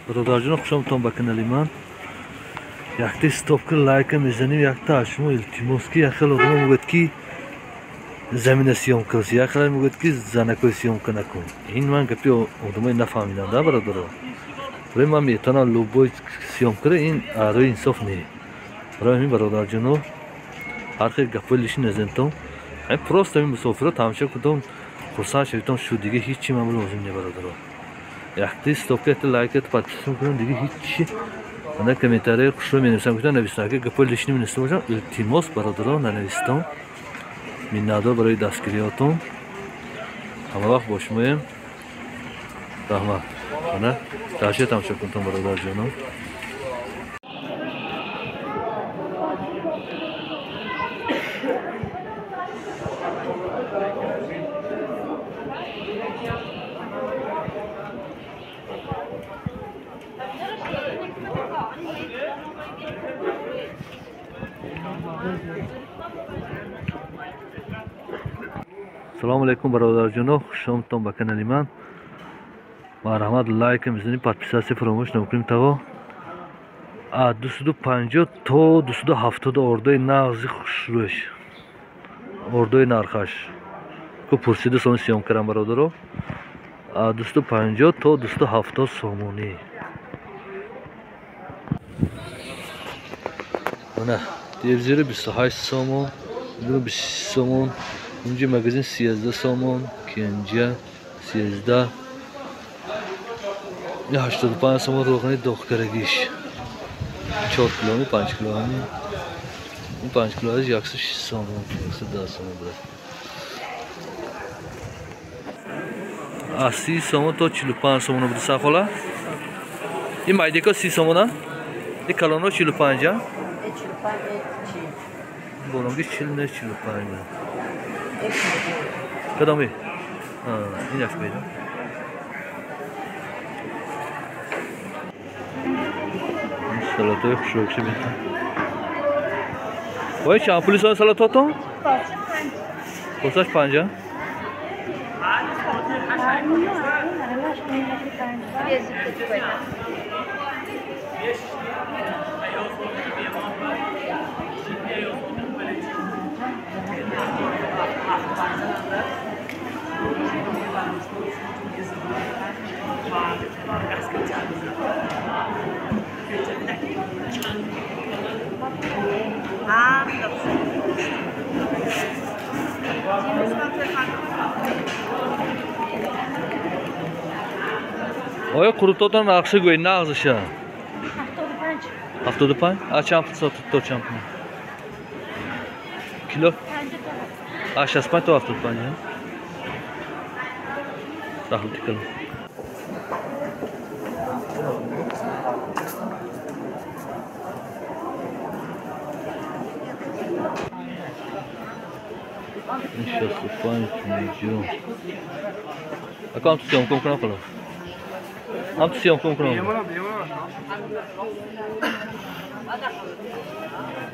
برادرجان خوشم با کانال من یکتی استاپ کن لایک میزنیم یکتا اشمو التماس کی اخل آدم میگه کی زمین سیام کنی یا اخل میگه کی زنکوی سیام کنه کن این من گپی آدمای نفهمیدن ده برادر برای من میتونم لوبوی سیام کنه این آرای انصاف نه برای همین برادرجانو هر خیلی گپولیش نزنتم این پروست همین مسافر تماشا کردم خرسان شدم شو دیگه هیچی من لازم نه برادر یکتی استاپ کن لایک پادپیس کنم دیگه هیچی من کامنتاری خوشم می‌نویسم که نوشتم که گپولیش نمی‌نویسم باشم التماس برادران ننوشتم می‌نادر برای دستگیریاتون همه وقت باشیم رحمت نه تاشیه تماشا کنم برادرجانم سلام علیکم برادرجانو خوش آمدید به کانال من مرحمت لایک میزنید پادپیساسی فراموش نکنید تا 250 تا 270 اردوی نغزی خوشروش اردوی نرخش که پرسیده سوم سیام کردم برادرو 250 تا 270 سومونی نه تلویزیون 28 سومون 20 سومون اینجا مگزین 13 سومون که اینجا 13 یا 85 سومون روغنی دخترگیش 4 کیلومی 5 کیلومی این 5 کیلویش 106 سومون 110 سومون بود 30 سومون تا 45 سومون بود سخاله این مایدیکا 30 سومونه این کلانو 45 بونمگی 40 نه 45 کدامی این یک بیدا سلطه خوشوکشی بیتا باید چند پولی سان سلطه تا؟ پرسش 50 آیا قروتاتون نقشه گوی نغزشه 75 چند تا چند کیلو 65 تا 75 راحت کلو این 65 میلیون اکام تو سیام کم کنم خلاص هم تو سیام کم کنم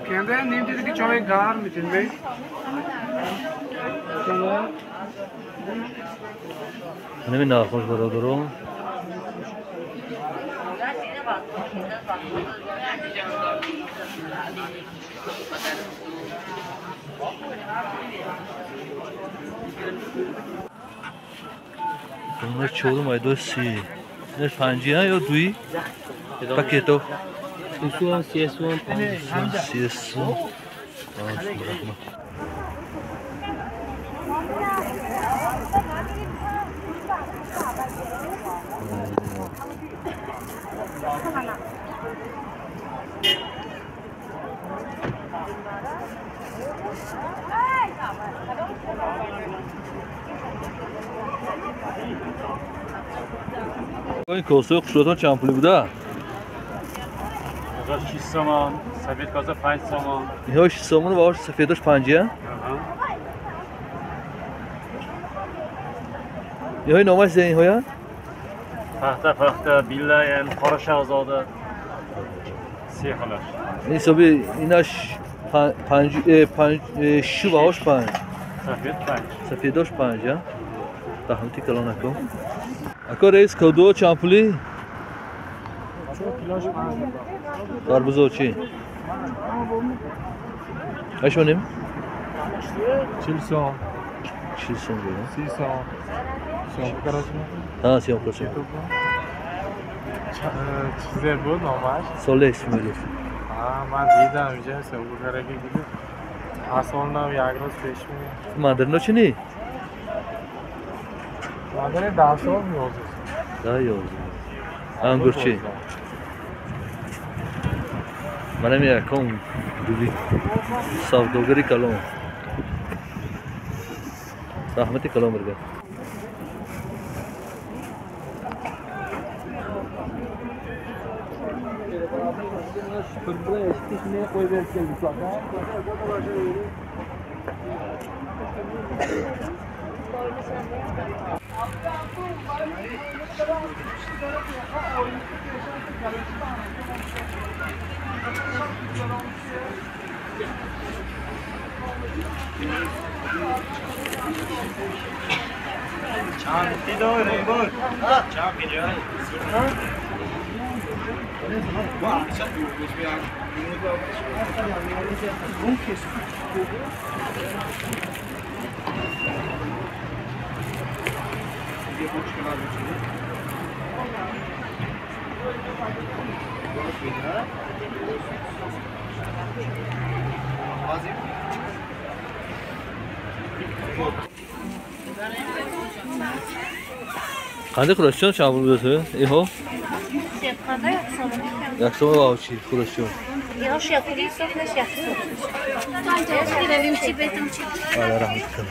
کنده نیم دیدی که چای گار میتین بی نمی ناخوش برادرم اونها چورو مایدو سی نه پنجی ها یا دوی پاکیتو سوسو سیسو سیسو این کاسه خوشتان چند پولی بوده؟ 6 سومن سفید کاسه 5 سومن اینها 6 سومن و سفیدش 5 اینها نامش زین ها پخته بیله یعنی خارش آزاده 3 خلاش این حسابی ایناش 5 شو باهاش 5 سفید 5 سفیدش 5 رحمتی کلان نکن اکا رئیس کدو چند پولی kiloş var. Karpuz çi. Kaç benim? Çilson, 200 so'm berdim. siyson. Son karasını. Ha, siyom qilsin. Çizer bu normal. Solay ismli. Ha, ben diyeceğim önce sen bu kara gibi. Asonda yagros peşmi. Madirno chini? Madene dans olmuyor olacak. Daha iyi oldu. Angurchi. Mana men yakam dili. Savdogari kalon. Rahmati kalon birga. Qanday kurashjon shamul bo'lsa? Eho. Sepqada yaxshiroq. Yaxshiroq avchi kurashjon. Yosh yapılıysa flash yaxshi. Limchi betimchi. Ala rahmat qilin.